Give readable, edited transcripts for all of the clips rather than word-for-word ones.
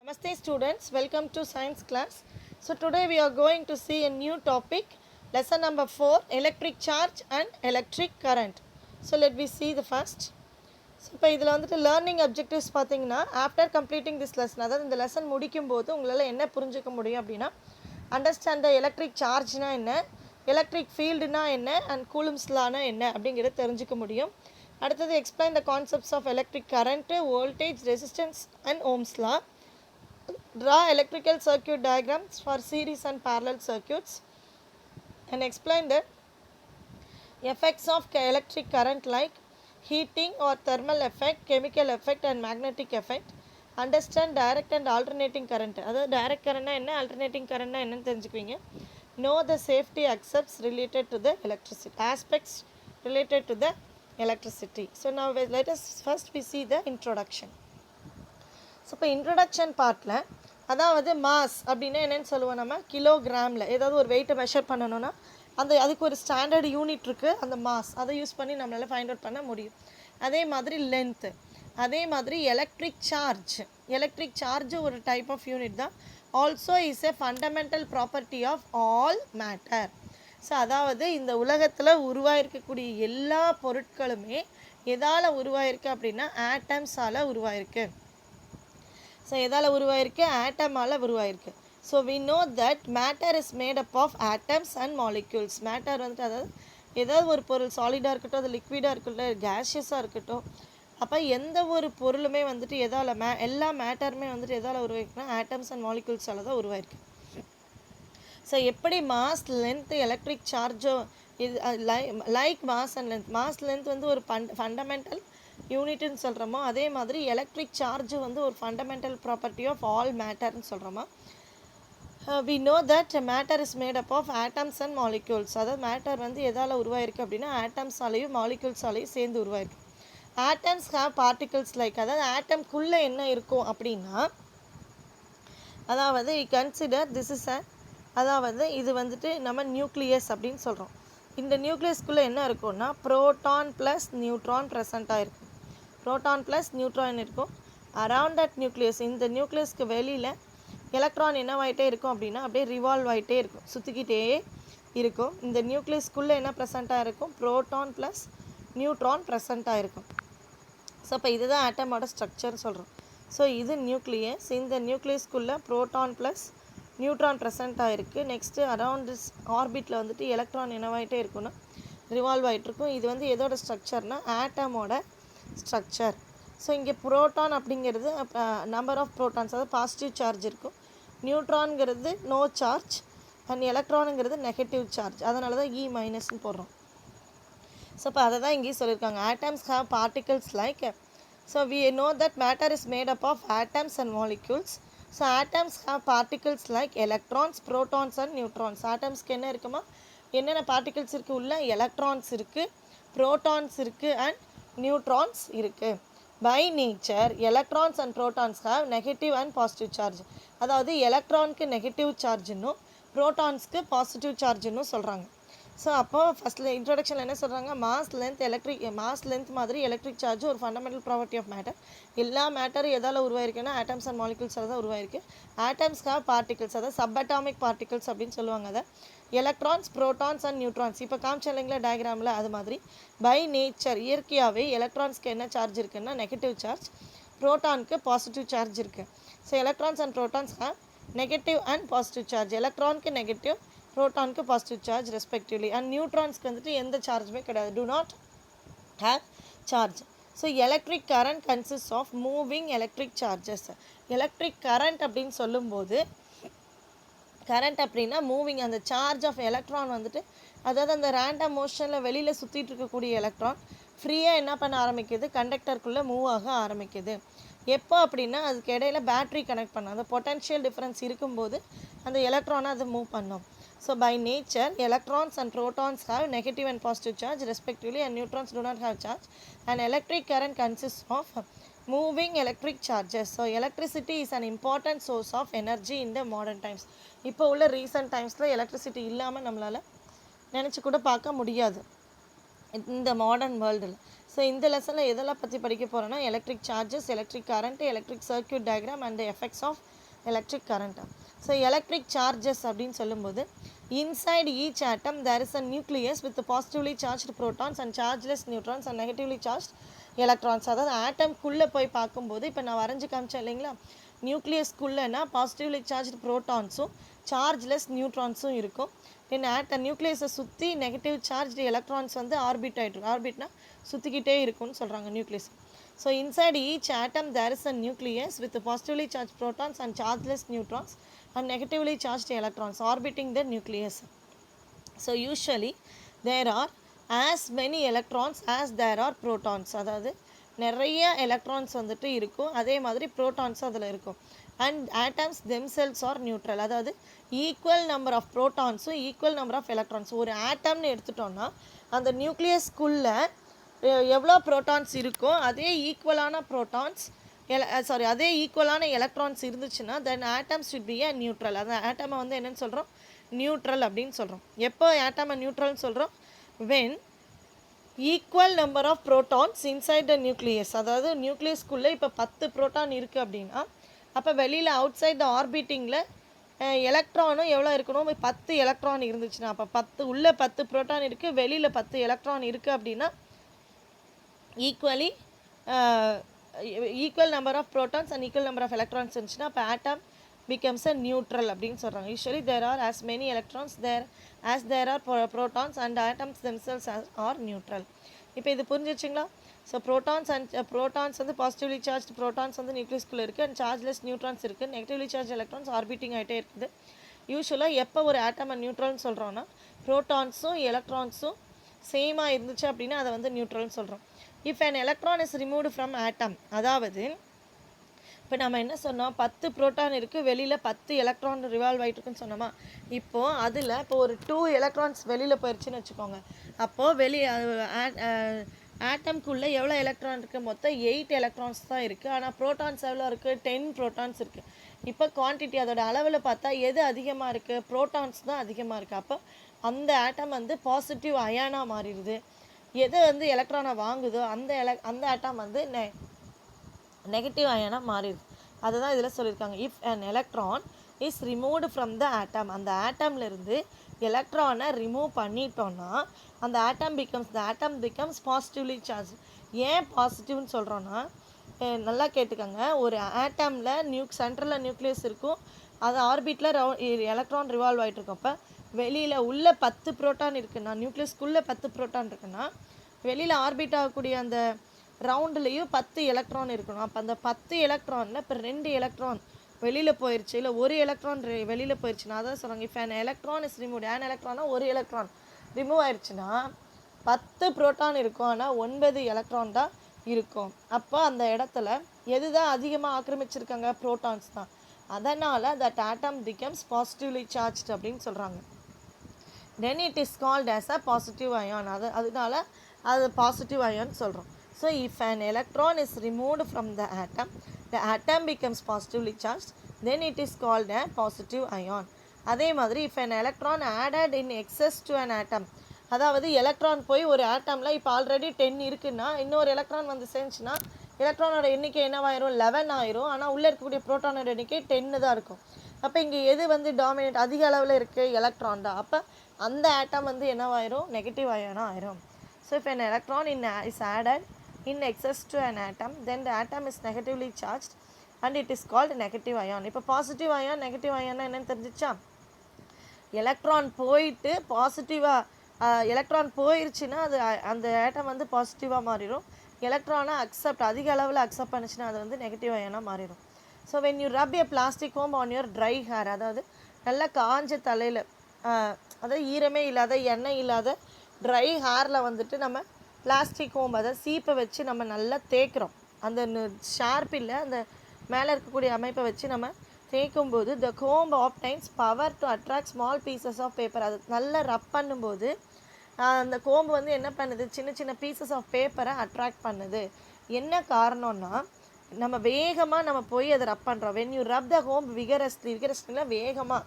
Namaste students, welcome to science class. So today we are going to see a new topic, lesson number 4, electric charge and electric current. So let me see the first. So இப்போ இதில் வந்துட்டு learning objectives பார்த்தீங்கன்னா after completing this lesson, அதாவது இந்த lesson முடிக்கும் போது உங்களால் என்ன புரிஞ்சுக்க முடியும் அப்படின்னா, அண்டர்ஸ்டாண்ட் த எலக்ட்ரிக் சார்ஜ்னா என்ன, எலக்ட்ரிக் ஃபீல்டுனா என்ன, அண்ட் கூலும்ஸ் லானா என்ன அப்படிங்கிறத தெரிஞ்சுக்க முடியும். அடுத்தது explain the concepts of electric current, voltage, resistance and Ohm's law. Draw electrical circuit diagrams for series and parallel circuits and explain the effects of electric current like heating or thermal effect, chemical effect and magnetic effect. Understand direct and alternating current. அதாவது direct current என்ன, alternating current என்னன்னு தெரிஞ்சுக்குவீங்க. Know the safety aspects related to the electricity, aspects related to the electricity. So now let us first we see the introduction. So இப்போ introduction பார்ட்டில், அதாவது mass அப்படின்னா என்னென்னு சொல்லுவோம், நம்ம கிலோகிராமில் ஏதாவது ஒரு வெயிட்டை மெஷர் பண்ணணும்னா அதுக்கு ஒரு ஸ்டாண்டர்ட் யூனிட் இருக்குது, அந்த மாஸ், அதை யூஸ் பண்ணி நம்மளால் ஃபைண்ட் அவுட் பண்ண முடியும். அதே மாதிரி லென்த்து, அதே மாதிரி எலக்ட்ரிக் சார்ஜ் ஒரு டைப் ஆஃப் யூனிட் தான். Also is a fundamental property of all matter. So அதாவது இந்த உலகத்தில் உருவாயிருக்கக்கூடிய எல்லா பொருட்களுமே எதால் உருவாயிருக்கு அப்படின்னா ஆட்டம்ஸால் உருவாயிருக்கு. ஸோ எதால் உருவாயிருக்கு, ஆட்டமால் உருவாயிருக்கு. So we know that matter is made up of atoms and molecules. Matter வந்துட்டு அதாவது ஏதாவது ஒரு பொருள் சாலிடாக இருக்கட்டும், அது லிக்விடாக இருக்கட்டும், கேஷியஸாக இருக்கட்டும், அப்போ எந்த ஒரு பொருளுமே வந்துட்டு எதால் எல்லா மேட்டருமே வந்துட்டு எதால் உருவாயிருக்குன்னா ஆட்டம்ஸ் அண்ட் மாலிக்யூல்ஸால் தான் உருவாயிருக்கு. ஸோ எப்படி மாஸ், லென்த்து, எலக்ட்ரிக் சார்ஜோ இது like mass and length, mass length வந்து ஒரு ஃபண்டமெண்டல் யூனிட்னு சொல்கிறோமோ, அதே மாதிரி எலக்ட்ரிக் சார்ஜ் வந்து ஒரு ஃபண்டமெண்டல் ப்ராப்பர்ட்டி ஆஃப் ஆல் மேட்டர்னு சொல்கிறோமா. We know that matter is made up of atoms and molecules. அதாவது மேட்டர் வந்து எதால் உருவாயிருக்கு அப்படின்னா ஆட்டம்ஸாலேயும் மாலிக்யூல்ஸாலேயும் சேர்ந்து உருவாயிருக்கு. ஆட்டம்ஸ் ஹேவ் பார்ட்டிகல்ஸ் லைக், அதாவது ஆட்டம்குள்ளே என்ன இருக்கும் அப்படின்னா, அதாவது கன்சிடர் திஸ் இஸ் அதாவது இது வந்துட்டு நம்ம நியூக்ளியஸ் அப்படின்னு சொல்கிறோம். இந்த நியூக்ளியஸ்குள்ளே என்ன இருக்கும்னா ப்ரோட்டான் ப்ளஸ் நியூட்ரான் ப்ரெசண்ட்டாக இருக்கும். ப்ரோட்டான் ப்ளஸ் நியூட்ரான் இருக்கும். அரவுண்ட் தட் நியூக்ளியஸ், இந்த நியூக்ளியஸ்க்கு வெளியில் எலக்ட்ரான் என்னவாயிட்டே இருக்கும் அப்படின்னா அப்படியே ரிவால்வ் ஆகிட்டே இருக்கும், சுற்றிக்கிட்டே இருக்கும். இந்த நியூக்ளியஸ்குள்ளே என்ன ப்ரெசண்ட்டாக இருக்கும், ப்ரோட்டான் ப்ளஸ் நியூட்ரான் ப்ரெசண்ட்டாக இருக்கும். ஸோ இப்போ இதுதான் ஆட்டமோட ஸ்ட்ரக்சர்னு சொல்கிறோம். ஸோ இது நியூக்ளியஸ், இந்த நியூக்ளியஸ்குள்ளே ப்ரோட்டான் ப்ளஸ் நியூட்ரான் ப்ரெசண்ட்டாக இருக்குது. நெக்ஸ்ட்டு அரவுண்ட் திஸ் ஆர்பிட்டில் வந்துட்டு எலக்ட்ரான் என்னவாயிட்டே இருக்குன்னா ரிவால்வ் ஆகிட்ருக்கும். இது வந்து எதோட ஸ்ட்ரக்சர்னால் ஆட்டமோட ஸ்ட்ரக்சர். ஸோ இங்கே ப்ரோட்டான் அப்படிங்கிறது நம்பர் ஆஃப் ப்ரோட்டான்ஸ், அதாவது பாசிட்டிவ் சார்ஜ் இருக்கும். நியூட்ரான்ங்கிறது நோ சார்ஜ் அண்ட் எலக்ட்ரானுங்கிறது நெகட்டிவ் சார்ஜ், அதனால தான் இ மைனஸ்ன்னு போடுறோம். ஸோ இப்போ அதை தான் இங்கேயும் சொல்லியிருக்காங்க, atoms have particles like. So we know that matter is made up of atoms and molecules. So atoms have particles like electrons, protons and neutrons. ஆட்டம்ஸ்க்கு என்ன இருக்குமா, என்னென்ன பார்ட்டிகல்ஸ் இருக்குது உள்ள, எலக்ட்ரான்ஸ் இருக்குது, ப்ரோட்டான்ஸ் இருக்குது அண்ட் நியூட்ரான்ஸ் இருக்குது. By nature electrons and protons have negative and positive charge. அதாவது எலக்ட்ரானுக்கு நெகட்டிவ் சார்ஜுன்னும் ப்ரோட்டான்ஸ்க்கு பாசிட்டிவ் சார்ஜுன்னு சொல்கிறாங்க. ஸோ அப்போது ஃபஸ்ட்டில் இன்ட்ரடக்ஷனில் என்ன சொல்கிறாங்க, மாஸ் லென்த் மாதிரி எலக்ட்ரிக் சார்ஜ் ஒரு ஃபண்டமெண்டல் ப்ராப்பர்ட்டி ஆஃப் மேட்டர். எல்லா மேட்டரும் எதால் உருவாயிருக்குன்னா ஆட்டம்ஸ் அண்ட் மாலிக்யூல்ஸால் தான் உருவாயிருக்கு. ஆட்டம்ஸ் ஹேவ் பார்ட்டிகல்ஸ், அதாவது சப்அட்டாமிக் பார்ட்டிகல்ஸ் அப்படின்னு சொல்லுவாங்க அதை, எலக்ட்ரான்ஸ், ப்ரோட்டான்ஸ் அண்ட் நியூட்ரான்ஸ். இப்போ காமிச்ச இல்லைங்களா டயக்ராமில், அது மாதிரி பை நேச்சர் இயற்கையாகவே எலக்ட்ரான்ஸ்க்கு என்ன சார்ஜ் இருக்குன்னா நெகட்டிவ் சார்ஜ், ப்ரோட்டானுக்கு பாசிட்டிவ் சார்ஜ் இருக்குது. So electrons and protons have negative and positive charge. எலக்ட்ரானுக்கு நெகட்டிவ், ப்ரோட்டானுக்கு பாசிட்டிவ் சார்ஜ் ரெஸ்பெக்டிவ்லி. அண்ட் நியூட்ரான்ஸ்க்கு வந்துட்டு எந்த சார்ஜுமே கிடையாது, do not have charge. So electric current consist of moving electric charges. Electric current அப்படின்னு சொல்லும்போது, கரண்ட் அப்படின்னா மூவிங், அந்த சார்ஜ் ஆஃப் எலக்ட்ரான் வந்துட்டு, அதாவது அந்த ரேண்டம் மோஷனில் வெளியில் சுற்றிட்டு இருக்கக்கூடிய எலக்ட்ரான் ஃப்ரீயாக என்ன பண்ண ஆரம்பிக்குது, கண்டக்டருக்குள்ளே மூவ் ஆக ஆரம்பிக்குது. எப்போ அப்படின்னா அதுக்கு இடையில பேட்ரி கனெக்ட் பண்ணோம், அந்த பொட்டன்ஷியல் டிஃப்ரென்ஸ் இருக்கும்போது அந்த எலக்ட்ரானை அது மூவ் பண்ணோம். So by nature electrons and protons have negative and positive charge respectively and neutrons do not have charge. And electric current consists of moving electric charges. So electricity is an important source of energy in the modern times. இப்போ உள்ள recent டைம்ஸில் electricity இல்லாமல் நம்மளால் நினச்சி கூட பார்க்க முடியாது இந்த மாடர்ன் வேர்ல்டில். ஸோ இந்த லெசனில் எதெல்லாம் பற்றி படிக்க போகிறோன்னா electric charges, electric current, electric circuit diagram and effects of electric current. So electric charges அப்படின்னு சொல்லும்போது inside each atom there is a nucleus with positively charged protons and chargeless neutrons and negatively charged electrons. அதாவது ஆட்டம்குள்ளே போய் பார்க்கும்போது இப்போ நான் வரைஞ்சி காமிச்சேன் இல்லைங்களா, நியூக்ளியஸ்குள்ளேனா பாசிட்டிவ்லி சார்ஜ்டு ப்ரோட்டான்ஸும் சார்ஜ்லெஸ் நியூட்ரான்ஸும் இருக்கும். தென் நியூக்ளியஸை சுற்றி நெகட்டிவ் சார்ஜ்டு எலக்ட்ரான்ஸ் வந்து ஆர்பிட் ஆகிட்டு ஆர்பிட்னா சுற்றிக்கிட்டே இருக்கும்னு சொல்கிறாங்க nucleus. So inside each atom there is a nucleus with positively charged protons and chargeless neutrons and negatively charged electrons orbiting the nucleus. So usually there are as many electrons as there are protons. அதாவது நிறைய electrons வந்துட்டு இருக்கும், அதே மாதிரி protons அதில் இருக்கும். And atoms themselves are neutral. அதாவது equal number of ப்ரோட்டான்ஸும் ஈக்குவல் நம்பர் ஆஃப் எலக்ட்ரான்ஸ். ஒரு ஆட்டம்னு எடுத்துட்டோம்னா அந்த நியூக்ளியஸ்குள்ளே எவ்வளோ ப்ரோட்டான்ஸ் இருக்கோ அதே ஈக்குவலான ப்ரோட்டான்ஸ் அதே ஈக்குவலான எலக்ட்ரான்ஸ் இருந்துச்சுன்னா then atoms should be a neutral. அந்த ஆட்டமை வந்து என்னென்னு சொல்கிறோம், நியூட்ரல் அப்படின்னு சொல்கிறோம். எப்போ ஆட்டமை நியூட்ரல்னு சொல்கிறோம், when equal number of protons inside the nucleus. அதாவது நியூக்ளியஸ்குள்ளே இப்போ 10 ப்ரோட்டான் இருக்குது அப்படின்னா அப்போ வெளியில் அவுட் சைட் த ஆர்பிட்டிங்கில் எலக்ட்ரானும் எவ்வளோ இருக்கணும், 10 எலக்ட்ரான் இருந்துச்சுன்னா அப்போ உள்ளே 10 ப்ரோட்டான் இருக்குது, வெளியில் 10 எலக்ட்ரான் இருக்குது அப்படின்னா equal number of protons and equal number of electrons இருந்துச்சுன்னா அப்போ atom becomes a neutral அப்படின்னு சொல்கிறாங்க. Usually there are as many electrons as there are protons and atoms themselves are neutral. இப்போ இது புரிஞ்சிச்சுங்களா? ஸோ ப்ரோட்டான்ஸ் வந்து positively charge protons வந்து நியூக்ளியஸ்குள்ளே இருக்குது and chargeless neutrons இருக்குது, நெகட்டிவ்லி சார்ஜ் எலக்ட்ரான்ஸ் ஆர்பிட்டிங் ஆகிட்டே இருக்குது. யூஸ்வலாக எப்போ ஒரு ஆட்டமை நியூட்ரல்னு சொல்கிறோன்னா ப்ரோட்டான்ஸும் எலக்ட்ரான்ஸும் சேமாக இருந்துச்சு அப்படின்னா அதை வந்து நியூட்ரல்னு சொல்கிறோம். If an electron is removed from atom, அதாவது இப்போ நம்ம என்ன சொன்னோம், 10 ப்ரோட்டான் இருக்குது, வெளியில் 10 எலக்ட்ரான் ரிவால்வ் ஆகிட்டுருக்குன்னு சொன்னோமா. இப்போது அதில் இப்போ ஒரு 2 எலக்ட்ரான்ஸ் வெளியில் போயிடுச்சுன்னு வச்சுக்கோங்க. அப்போது ஆட்டம்குள்ளே எவ்வளோ எலக்ட்ரான் இருக்குது, மொத்தம் 8 எலக்ட்ரான்ஸ் தான் இருக்குது. ஆனால் ப்ரோட்டான்ஸ் எவ்வளோ இருக்குது, 10 ப்ரோட்டான்ஸ் இருக்குது. இப்போ குவான்டிட்டி அதோட அளவில் பார்த்தா எது அதிகமாக இருக்குது, ப்ரோட்டான்ஸ் தான் அதிகமாக இருக்குது. அப்போ அந்த ஆட்டம் வந்து பாசிட்டிவ் அயானாக மாறிடுது. எது வந்து எலக்ட்ரானை வாங்குதோ அந்த ஆட்டம் வந்து நெகட்டிவ் அயனாக மாறிடுது. அதுதான் இதில் சொல்லியிருக்காங்க. If an electron is removed from the atom, அந்த ஆட்டம்லேருந்து எலக்ட்ரானை ரிமூவ் பண்ணிட்டோன்னா அந்த ஆட்டம் becomes positively charged. ஏன் பாசிட்டிவ்னு சொல்கிறோன்னா நல்லா கேட்டுக்கோங்க, ஒரு ஆட்டமில் சென்ட்ரலில் நியூக்ளியஸ் இருக்கும், அது ஆர்பிட்டில் எலக்ட்ரான் ரிவால்வ் ஆகிட்டு இருக்கும். அப்போ வெளியில் உள்ள 10 ப்ரோட்டான் இருக்குன்னா, நியூக்ளியஸ்குள்ளே 10 ப்ரோட்டான் இருக்குன்னா வெளியில் ஆர்பிட் ஆகக்கூடிய அந்த ரவுண்டுலேயும் 10 எலக்ட்ரான் இருக்கணும். அப்போ அந்த 10 எலக்ட்ரானில் இப்போ 2 எலக்ட்ரான் வெளியில் போயிடுச்சு, இல்லை ஒரு எலக்ட்ரான் வெளியில் போயிடுச்சுன்னா அதான் சொல்கிறாங்க. இப்போ an electron is removed, an electron ஒரு எலக்ட்ரான் ரிமூவ் ஆயிடுச்சுன்னா 10 ப்ரோட்டான் இருக்கும், ஆனால் 9 எலக்ட்ரான் தான் இருக்கும். அப்போ அந்த இடத்துல எது தான் அதிகமாக ஆக்கிரமிச்சிருக்காங்க, ப்ரோட்டான்ஸ் தான். அதனால் that atom becomes positively charged அப்படின்னு சொல்கிறாங்க. then it is called as a positive ion. அதனால அது பாசிட்டிவ் அயான் சொல்கிறோம். So if an electron is removed from the atom becomes positively charged, then it is called a positive ion. அதே மாதிரி if an electron added in excess to an atom, அதாவது electron போய் ஒரு ஆட்டமில் இப்போ already 10 இருக்குன்னா இன்னொரு electron வந்து சேர்ந்துச்சுன்னா எலக்ட்ரானோட எண்ணிக்கை என்னவாயிரும், 11 ஆயிரும். ஆனால் உள்ளே இருக்கக்கூடிய ப்ரோட்டானோட எண்ணிக்கை 10 தான் இருக்கும். அப்போ இங்கே எது வந்து டாமினேட் அதிக அளவில் இருக்குது, எலக்ட்ரான் தான். அப்போ அந்த ஆட்டம் வந்து என்னவாயிரும், நெகட்டிவ் அயானாக ஆயிரும். So if an electron is added in excess to an atom, then the atom is negatively charged and it is called negative ion. இப்போ பாசிட்டிவ் அயான் நெகட்டிவ் அயான்னா என்னென்னு தெரிஞ்சிச்சா, எலக்ட்ரான் போயிட்டு எலக்ட்ரான் போயிடுச்சுன்னா அது அந்த ஆட்டம் வந்து பாசிட்டிவாக மாறிடும். எலக்ட்ரானை அதிக அளவில் அக்செப்ட் பண்ணிச்சுன்னா அது வந்து நெகட்டிவ் அயானாக மாறிடும். So when you rub a plastic comb on your dry hair, அதாவது நல்லா காஞ்ச தலையில் அதாவது ஈரமே இல்லாத எண்ணெய் இல்லாத ட்ரை ஹேரில் வந்துட்டு நம்ம பிளாஸ்டிக் கோம்பு அதாவது சீப்பை வச்சு நம்ம நல்லா தேய்க்கிறோம். அந்த ஷார்ப்பில் அந்த மேலே இருக்கக்கூடிய அமைப்பை வச்சு நம்ம தேய்க்கும்போது the comb obtains power to attract small pieces of paper. அது நல்லா ரப் பண்ணும்போது அந்த கோம்பு வந்து என்ன பண்ணுது, சின்ன சின்ன பீசஸ் ஆஃப் பேப்பரை அட்ராக்ட் பண்ணுது. என்ன காரணம்னா நம்ம வேகமாக நம்ம போய் அதை ரப் பண்ணுறோம். when you rub the comb vigorously வேகமாக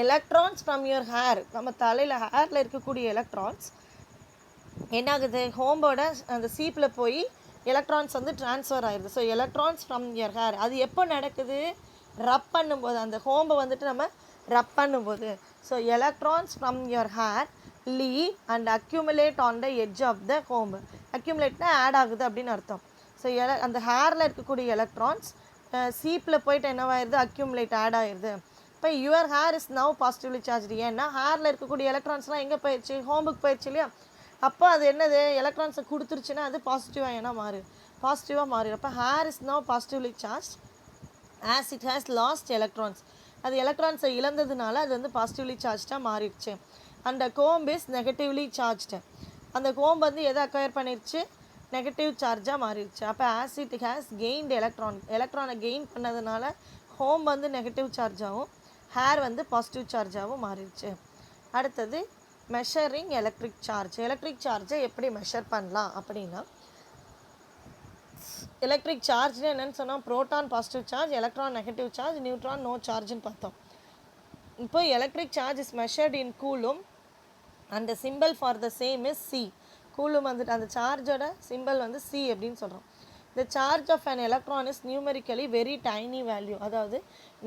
எலக்ட்ரான்ஸ் ஃப்ரம் யுவர் ஹேர், நம்ம தலையில் ஹேரில் இருக்கக்கூடிய எலக்ட்ரான்ஸ் என்ன ஆகுது, ஹோம்போட அந்த சீப்பில் போய் எலக்ட்ரான்ஸ் வந்து ட்ரான்ஸ்ஃபர் ஆயிடுது. So electrons from your hair, அது எப்போ நடக்குது, ரப் பண்ணும்போது, அந்த ஹோம்பை வந்துட்டு நம்ம ரப் பண்ணும்போது. So electrons from your hair leave and accumulate on the edge of the comb. அக்யூமுலேட்னா ஆட் ஆகுது அப்படின்னு அர்த்தம். ஸோ அந்த ஹேரில் இருக்கக்கூடிய எலக்ட்ரான்ஸ் சீப்பில் போயிட்டு என்னவாயிருது, அக்யூமுலேட் ஆட் ஆயிடுது. இப்போ your hair is now positively charge. ஏன்னா ஹேரில் இருக்கக்கூடிய எலக்ட்ரான்ஸ்லாம் எங்கே போயிடுச்சு, ஹோம்புக்கு போயிடுச்சு இல்லையா. அப்போ அது என்னது, எலக்ட்ரான்ஸை கொடுத்துருச்சுன்னா அது பாசிட்டிவாக ஏன்னா பாசிட்டிவாக மாறிடும். அப்போ hair is now positively charge as it has last electrons. அது எலக்ட்ரான்ஸை இழந்ததுனால அது வந்து பாசிட்டிவ்லி சார்ஜ்டாக மாறிடுச்சு. அந்த கோம்ப் இஸ் நெகட்டிவ்லி சார்ஜ்டு. அந்த கோம்ப் வந்து எதை அக்வயர் பண்ணிடுச்சு, நெகட்டிவ் சார்ஜாக மாறிடுச்சு. அப்போ ஆஸ் இட் ஹேஸ் கெயின்டு எலக்ட்ரானை கெயின் பண்ணதுனால ஹோம் வந்து நெகட்டிவ் சார்ஜாகவும் ஹேர் வந்து பாசிட்டிவ் சார்ஜாகவும் மாறிடுச்சு. அடுத்தது மெஷரிங் எலக்ட்ரிக் சார்ஜ். எலக்ட்ரிக் சார்ஜை எப்படி மெஷர் பண்ணலாம் அப்படின்னா, எலக்ட்ரிக் சார்ஜ்னு என்னென்னு சொன்னால் proton positive charge, electron negative charge, neutron no சார்ஜ்னு பார்த்தோம். இப்போ electric charge is measured in coulomb and the simple for the same is C. Coulomb வந்துட்டு அந்த சார்ஜோட சிம்பிள் வந்து சி அப்படின்னு சொல்கிறோம். The charge of an electron is numerically very tiny value. அதாவது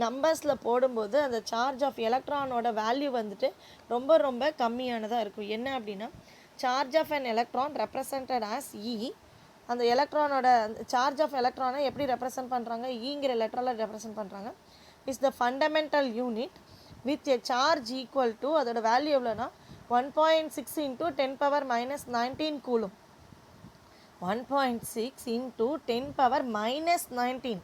நம்பர்ஸில் போடும்போது அந்த சார்ஜ் ஆஃப் எலக்ட்ரானோட வேல்யூ வந்துட்டு ரொம்ப ரொம்ப கம்மியானதாக இருக்கும். என்ன அப்படின்னா, charge of an electron represented as E. அந்த எலக்ட்ரானோட சார்ஜ் ஆஃப் எலக்ட்ரானை எப்படி ரெப்ரசன்ட் பண்ணுறாங்க, ஈங்கிற லெட்டரில் ரெப்ரசன்ட் பண்ணுறாங்க. Is the fundamental unit with a charge equal to, அதோட வேல்யூ எவ்வளோனா 1.6 × 10⁻−19 கூலும். 1.6 × 10⁻−19.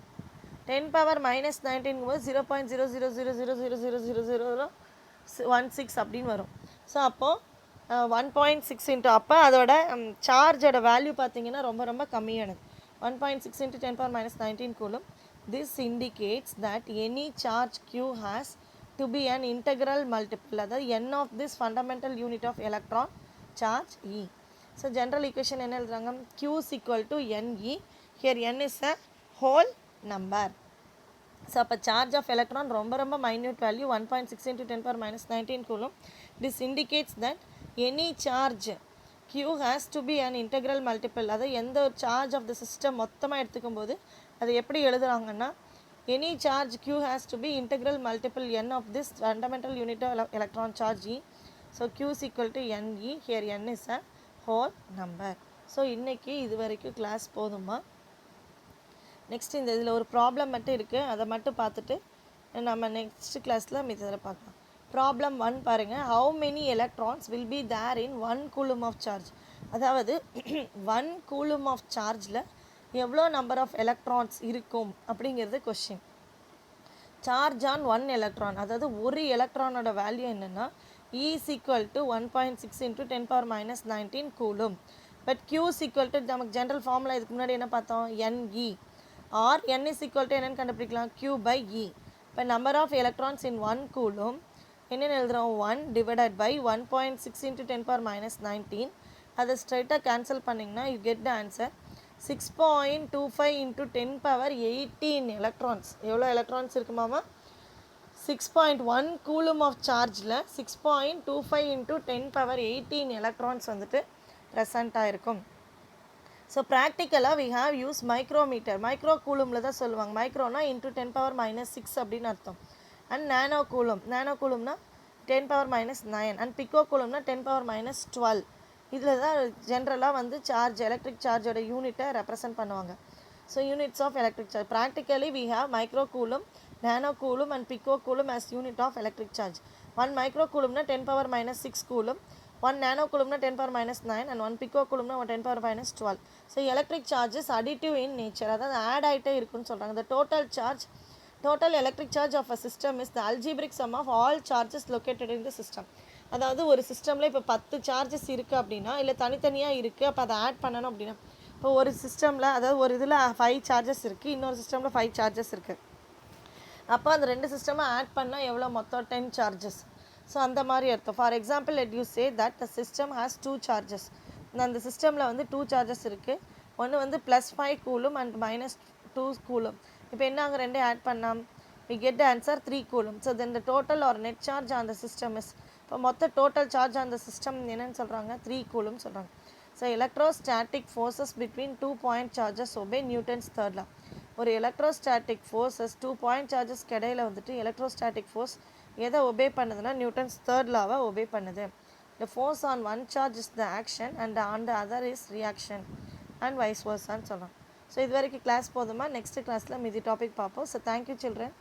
10⁻−19 போது 0.0000000016 அப்படின்னு வரும். ஸோ அப்போது 1.6 × அப்போ அதோட சார்ஜோட வேல்யூ பார்த்தீங்கன்னா ரொம்ப ரொம்ப கம்மியானது. 1.6 × 10⁻−19 coulomb. This indicates that any charge Q has to be an integral multiple, அதாவது n of this fundamental unit of electron charge E. So general equation என்ன எழுதுறாங்க, Q is equal to NE. Here n is a whole number. So அப்போ charge of electron ரொம்ப ரொம்ப minute value 1.6 × 10⁻−19 coulomb. This indicates that any charge Q has to be an integral multiple. அதாவது எந்த ஒரு charge of the system மொத்தமாக எடுத்துக்கும் போது அதை எப்படி எழுதுறாங்கன்னா, any charge Q has to be integral multiple n of this fundamental unit of electron charge E. So Q is equal to NE. Here n is a whole number. So இன்றைக்கி இது வரைக்கும் class போதுமா. Next இந்த இதில் ஒரு problem மட்டும் இருக்குது, அதை மட்டும் பார்த்துட்டு நம்ம நெக்ஸ்ட் கிளாஸில் மிச்சத்தில் பார்க்கலாம். ப்ராப்ளம் 1 பாருங்கள். How many electrons will be there in 1 coulomb of charge. அதாவது 1 கூலும் ஆஃப் சார்ஜில் எவ்வளோ நம்பர் ஆஃப் எலக்ட்ரான்ஸ் இருக்கும் அப்படிங்கிறது கொஸ்டின். சார்ஜ் ஆன் 1 எலக்ட்ரான், அதாவது ஒரு எலக்ட்ரானோட வேல்யூ என்னென்னா E is equal to 1.6 × 10⁻−19 coulomb. But Q is equal to, நமக்கு ஜென்ரல் ஃபார்முலா இதுக்கு முன்னாடி என்ன பார்த்தோம், NE. Or n is equal to என்னென்னு கண்டுபிடிக்கலாம், Q/E. இப்போ number of electrons in 1 coulomb என்னென்னு எழுதுகிறோம், 1 டிவைடட் பை 1.6 × 10⁻−19. அதை ஸ்ட்ரைட்டாக கேன்சல் பண்ணிங்கன்னா you get the answer 6.25 × 10⁻18 electrons. எவ்வளோ எலக்ட்ரான்ஸ் இருக்குமாமா, 6.1 கூலும் ஆஃப் சார்ஜில் 6.25 × 10⁻18 எலக்ட்ரான்ஸ் வந்துட்டு ப்ரெசண்ட்டாக இருக்கும். ஸோ ப்ராக்டிக்கலாக we have use micrometre. Micro கூலுமில் தான் சொல்லுவாங்க. மைக்ரோனா × 10⁻6 அப்படின்னு அர்த்தம். அண்ட் நானோ கூலும்னா 10⁻9. அண்ட் பிக்கோ கூலும்னா 10⁻12. இதில் தான் ஜென்ரலாக வந்து சார்ஜ், எலக்ட்ரிக் சார்ஜோட யூனிட்டை ரெப்ரசன்ட் பண்ணுவாங்க. So units of electric charge. Practically we have micro coulomb, nano coulomb and pico coulomb as unit of electric charge. 1 micro கூலும்னா 10⁻6 கூலும், 1 நானோ கூலும்னா 10⁻9 and 1 பிக்கோ கூலும்னா 10⁻12. So electric charges additive in nature, அதாவது add ஆகிட்டே இருக்குன்னு சொல்கிறாங்க. The total electric charge of a system is the algebraic sum of all charges located in the system. அதாவது ஒரு சிஸ்டமில் இப்போ 10 சார்ஜஸ் இருக்குது அப்படின்னா, இல்லை தனித்தனியாக இருக்குது, அப்போ அதை ஆட் பண்ணணும் அப்படின்னா, இப்போ ஒரு சிஸ்டமில், அதாவது ஒரு இதில் 5 சார்ஜஸ் இருக்குது, இன்னொரு சிஸ்டமில் 5 சார்ஜஸ் இருக்குது. அப்போ அந்த 2 சிஸ்டமை ஆட் பண்ணால் எவ்வளோ, மொத்தம் 10 சார்ஜஸ். ஸோ அந்த மாதிரி அர்த்தம். For example let you say that the system has 2 charges. அந்த சிஸ்டமில் வந்து 2 சார்ஜஸ் இருக்குது. ஒன்று வந்து +5 கூலும் அண்ட் -2 கூலும். இப்போ என்ன அங்கே ரெண்டே ஆட் பண்ணலாம், we get the answer 3 coulomb. So then the total or net charge on the system is, இப்போ மொத்த total charge on the system என்னென்னு சொல்கிறாங்க, 3 கூலும் சொல்கிறாங்க. So so electrostatic forces between 2 point charges obey Newton's third law. ஒரு electrostatic forces 2 point சார்ஜஸ்க்கு இடையில வந்துட்டு electrostatic force எதை obey பண்ணுதுன்னா நியூட்டன்ஸ் தேர்ட் லாவை ஒபே பண்ணுது. The force on one charge is the action and on the other is reaction and vice versa ன்னு சொல்லலாம். So இது வரைக்கும் கிளாஸ் போதுமா? நெக்ஸ்ட் கிளாஸில் மீதி டாபிக் பார்ப்போம். So thank you children.